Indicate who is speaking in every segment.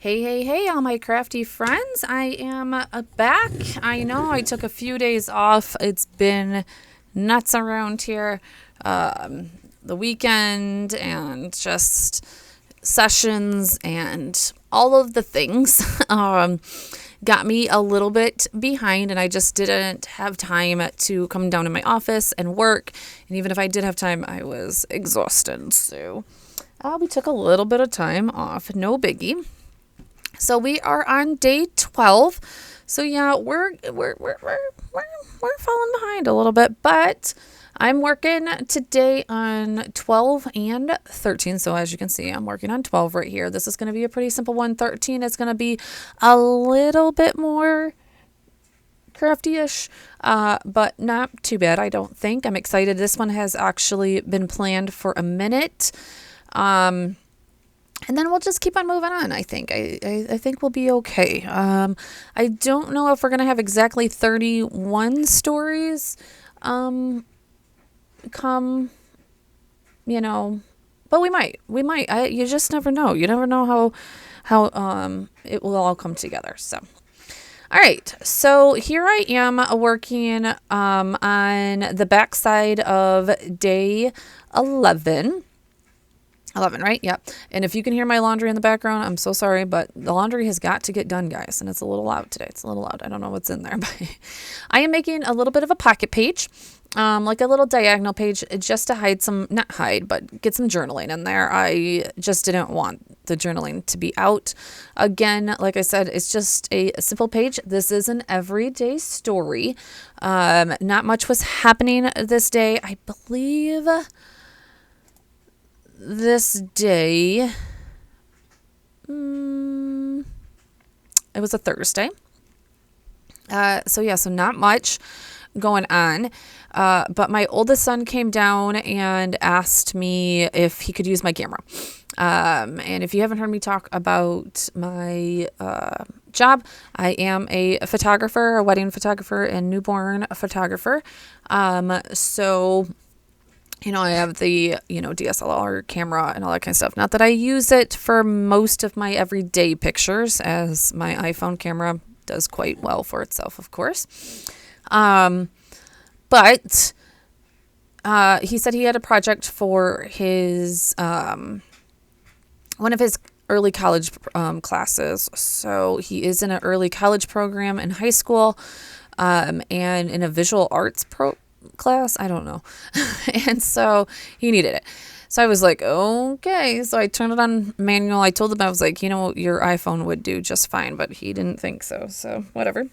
Speaker 1: Hey, all my crafty friends. I am back. I know I took a few days off. It's been nuts around here. The weekend and just sessions and all of the things got me a little bit behind, and I just didn't have time to come down to my office and work. And even if I did have time, I was exhausted. So we took a little bit of time off. No biggie. So we are on day 12. So yeah, we're falling behind a little bit, but I'm working today on 12 and 13. So as you can see, I'm working on 12 right here. This is going to be a pretty simple one. 13 is going to be a little bit more crafty-ish, but not too bad, I don't think. I'm excited. This one has actually been planned for a minute. And then we'll just keep on moving on, I think. I think we'll be okay. I don't know if we're going to have exactly 31 stories come, but we might. You just never know. You never know how it will all come together. So, all right. So here I am working on the backside of day 11. 11, right? Yep. And if you can hear my laundry in the background, I'm so sorry, but the laundry has got to get done, guys. And it's a little loud today. It's a little loud. I don't know what's in there, but I am making a little bit of a pocket page, like a little diagonal page, just to but get some journaling in there. I just didn't want the journaling to be out. Again, like I said, it's just a simple page. This is an everyday story. Not much was happening this day. I believe this day, it was a Thursday. So not much going on. But my oldest son came down and asked me if he could use my camera. And if you haven't heard me talk about my job, I am a photographer, a wedding photographer and newborn photographer. So I have the, DSLR camera and all that kind of stuff. Not that I use it for most of my everyday pictures, as my iPhone camera does quite well for itself, of course. But he said he had a project for his, one of his early college classes. So he is in an early college program in high school, and in a visual arts class, I don't know. And so he needed it. So I was like, okay. So I turned it on manual. I told him, I was like, your iPhone would do just fine, but he didn't think so. So whatever.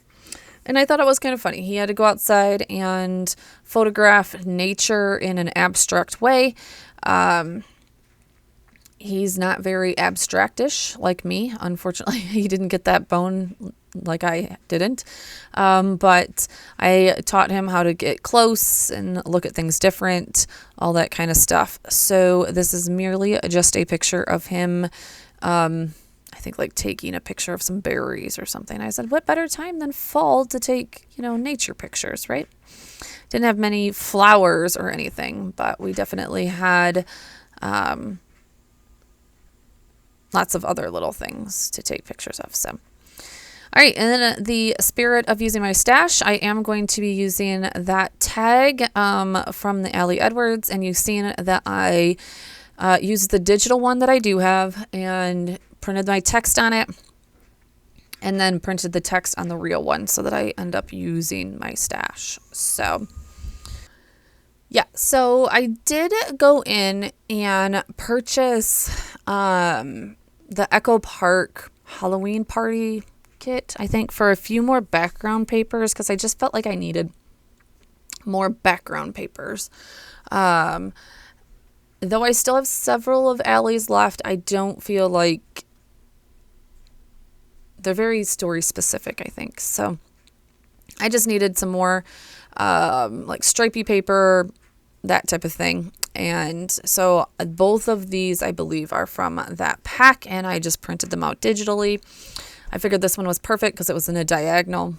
Speaker 1: And I thought it was kind of funny. He had to go outside and photograph nature in an abstract way. He's not very abstractish like me. Unfortunately, he didn't get that bone like I didn't. But I taught him how to get close and look at things different, all that kind of stuff. So this is merely just a picture of him, I think like taking a picture of some berries or something. I said, what better time than fall to take, nature pictures, right? Didn't have many flowers or anything, but we definitely had lots of other little things to take pictures of. So, all right. And then the spirit of using my stash, I am going to be using that tag from the Allie Edwards. And you've seen that I used the digital one that I do have and printed my text on it, and then printed the text on the real one so that I end up using my stash. So yeah, so I did go in and purchase the Echo Park Halloween party kit, I think, for a few more background papers, because I just felt like I needed more background papers. Though I still have several of Allie's left, I don't feel like they're very story specific, I think. So I just needed some more like stripy paper, that type of thing. And so both of these, I believe, are from that pack, and I just printed them out digitally. I figured this one was perfect because it was in a diagonal,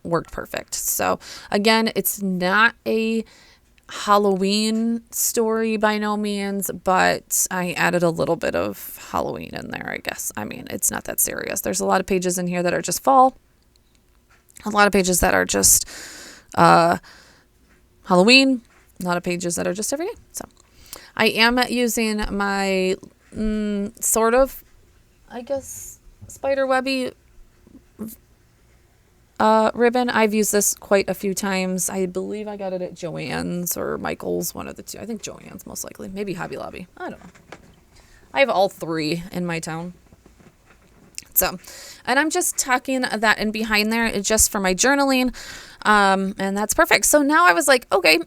Speaker 1: worked perfect. So again, it's not a Halloween story by no means, but I added a little bit of Halloween in there, I guess. I mean, it's not that serious. There's a lot of pages in here that are just fall, a lot of pages that are just Halloween, a lot of pages that are just every day. So I am using my sort of, I guess, spider webby ribbon. I've used this quite a few times. I believe I got it at Joann's or Michael's, one of the two. I think Joann's most likely. Maybe Hobby Lobby. I don't know. I have all three in my town. So, and I'm just tucking that in behind there just for my journaling. And that's perfect. So now I was like, okay,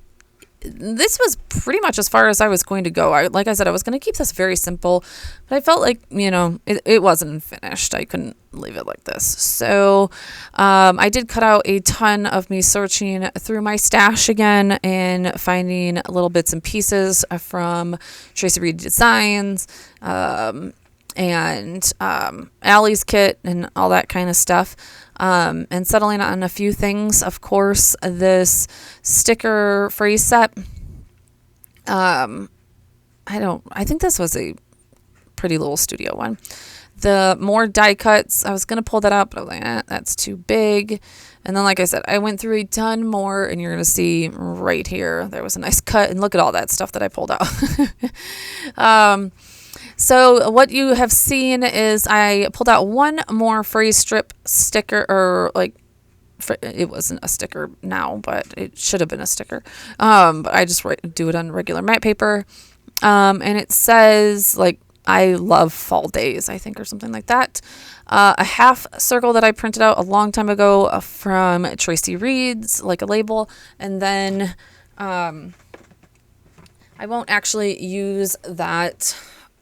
Speaker 1: this was pretty much as far as I was going to go. Like I said, I was going to keep this very simple, but I felt like, it wasn't finished. I couldn't leave it like this. So I did cut out a ton of me searching through my stash again and finding little bits and pieces from Tracy Reed Designs and Allie's kit and all that kind of stuff. And settling on a few things. Of course, this sticker phrase set. I think this was a pretty little studio one. The more die cuts, I was going to pull that out, but I was like, that's too big. And then, like I said, I went through a ton more, and you're going to see right here, there was a nice cut, and look at all that stuff that I pulled out. So what you have seen is I pulled out one more phrase strip sticker, or like, it wasn't a sticker now, but it should have been a sticker. But I just do it on regular matte paper. And it says, like, I love fall days, I think, or something like that. A half circle that I printed out a long time ago from Tracy Reed's, like a label. And then I won't actually use that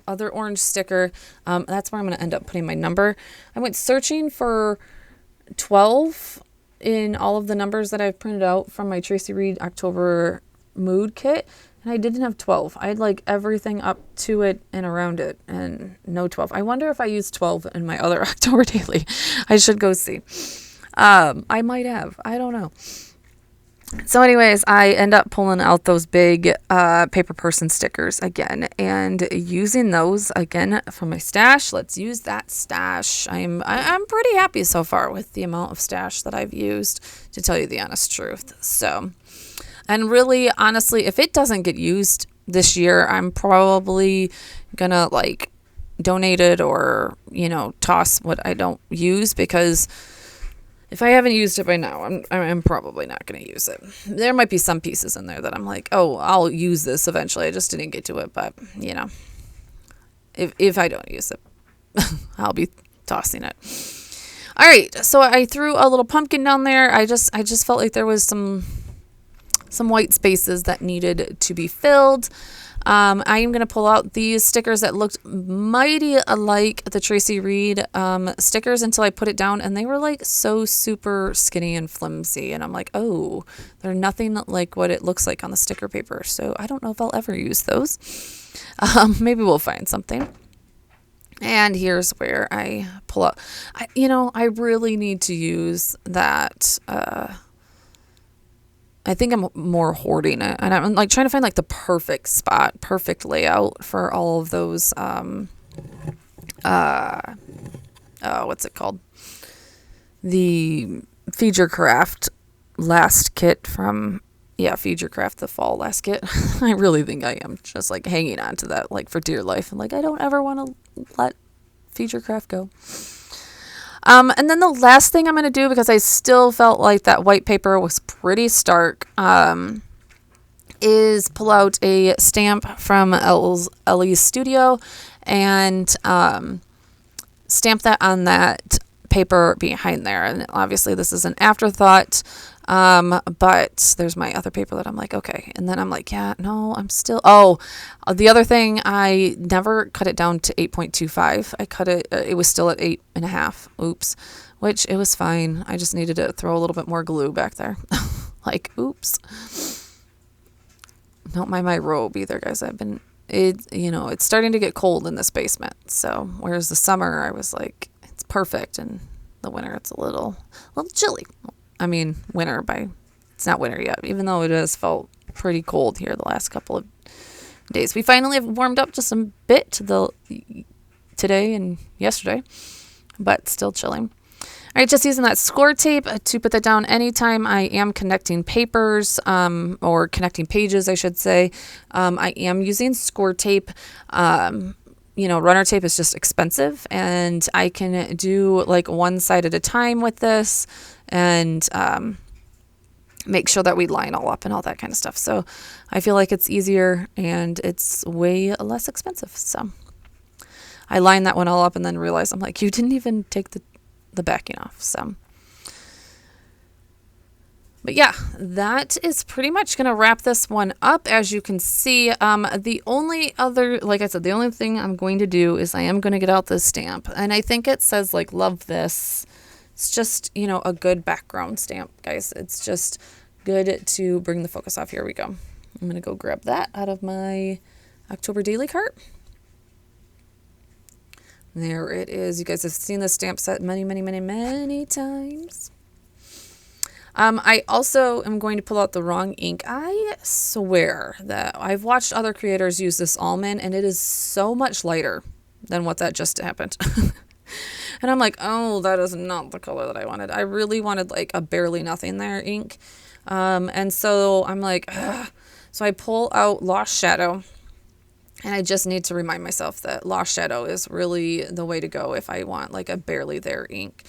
Speaker 1: other orange sticker. That's where I'm going to end up putting my number. I went searching for 12 in all of the numbers that I've printed out from my Tracy Reed October mood kit, and I didn't have 12. I had like everything up to it and around it, and no 12. I wonder if I used 12 in my other October daily. I should go see. I might have. I don't know. So anyways, I end up pulling out those big paper person stickers again and using those again from my stash. Let's use that stash. I'm pretty happy so far with the amount of stash that I've used, to tell you the honest truth. So, and really, honestly, if it doesn't get used this year, I'm probably gonna like donate it or, toss what I don't use, because if I haven't used it by now, I'm probably not going to use it. There might be some pieces in there that I'm like, oh, I'll use this eventually. I just didn't get to it. But, if I don't use it, I'll be tossing it. All right. So I threw a little pumpkin down there. I just felt like there was some white spaces that needed to be filled. I am going to pull out these stickers that looked mighty like the Tracy Reed stickers until I put it down, and they were like so super skinny and flimsy, and I'm like, oh, they're nothing like what it looks like on the sticker paper, so I don't know if I'll ever use those. Maybe we'll find something. And here's where I pull out. I really need to use that I think I'm more hoarding it, and I'm like trying to find like the perfect spot, perfect layout for all of those, what's it called? The Feed Your Craft last kit from, Feed Your Craft, the fall last kit. I really think I am just like hanging on to that like for dear life. And like, I don't ever want to let Feed Your Craft go. And then the last thing I'm going to do, because I still felt like that white paper was pretty stark, is pull out a stamp from Ellie's Studio and stamp that on that paper behind there. And obviously this is an afterthought, but there's my other paper that I'm like, okay. And then I'm like, the other thing, I never cut it down to 8.25. I cut it, it was still at 8.5. Oops, which it was fine. I just needed to throw a little bit more glue back there. Like, oops. Don't mind my robe either, guys. It's starting to get cold in this basement. So whereas the summer, I was like, it's perfect. And the winter, it's a little chilly. I mean, it's not winter yet, even though it has felt pretty cold here the last couple of days. We finally have warmed up just a bit today and yesterday, but still chilling. All right, just using that score tape to put that down anytime I am connecting papers or connecting pages, I should say. I am using score tape. Runner tape is just expensive, and I can do like one side at a time with this and make sure that we line all up and all that kind of stuff. So I feel like it's easier and it's way less expensive. So I line that one all up and then realize I'm like, you didn't even take the backing off. So, but yeah, that is pretty much going to wrap this one up. As you can see, the only other, like I said, the only thing I'm going to do is I am going to get out this stamp, and I think it says like, love this. It's just, a good background stamp, guys. It's just good to bring the focus off. Here we go. I'm going to go grab that out of my October daily cart. There it is. You guys have seen this stamp set many, many, many, many times. I also am going to pull out the wrong ink. I swear that I've watched other creators use this almond, and it is so much lighter than what that just happened. And I'm like, oh, that is not the color that I wanted. I really wanted like a barely nothing there ink. And so I'm like, ugh. So I pull out Lost Shadow. And I just need to remind myself that Lost Shadow is really the way to go if I want like a barely there ink.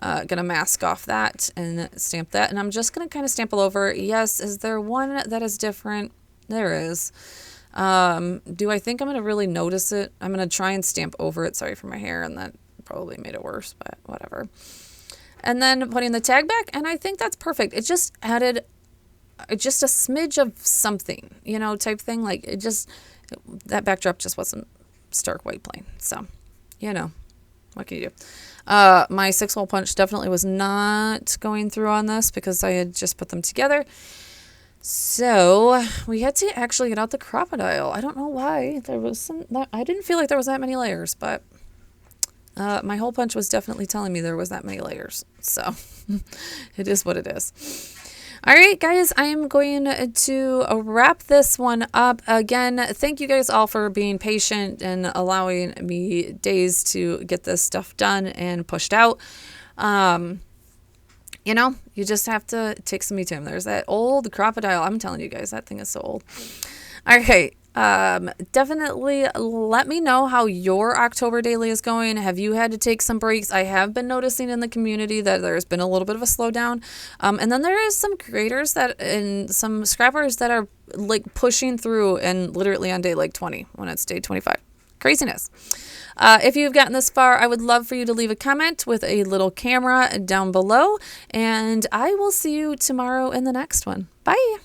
Speaker 1: Gonna mask off that and stamp that. And I'm just gonna kind of stamp all over. Yes, is there one that is different? There is. Do I think I'm gonna really notice it? I'm gonna try and stamp over it. Sorry for my hair, and that probably made it worse, but whatever. And then putting the tag back, and I think that's perfect. It just added just a smidge of something, type thing. Like that backdrop just wasn't stark white plain. So, what can you do? My 6-hole punch definitely was not going through on this because I had just put them together. So we had to actually get out the crocodile. I don't know why. I didn't feel like there was that many layers, but my hole punch was definitely telling me there was that many layers. So it is what it is. All right, guys, I am going to wrap this one up. Again, thank you guys all for being patient and allowing me days to get this stuff done and pushed out. You just have to take some me time. There's that old crocodile. I'm telling you guys, that thing is so old. All right. Definitely let me know how your October daily is going. Have you had to take some breaks? I have been noticing in the community that there's been a little bit of a slowdown. And then there is some creators and some scrappers that are like pushing through and literally on day like 20 when it's day 25. Craziness. If you've gotten this far, I would love for you to leave a comment with a little camera down below, and I will see you tomorrow in the next one. Bye.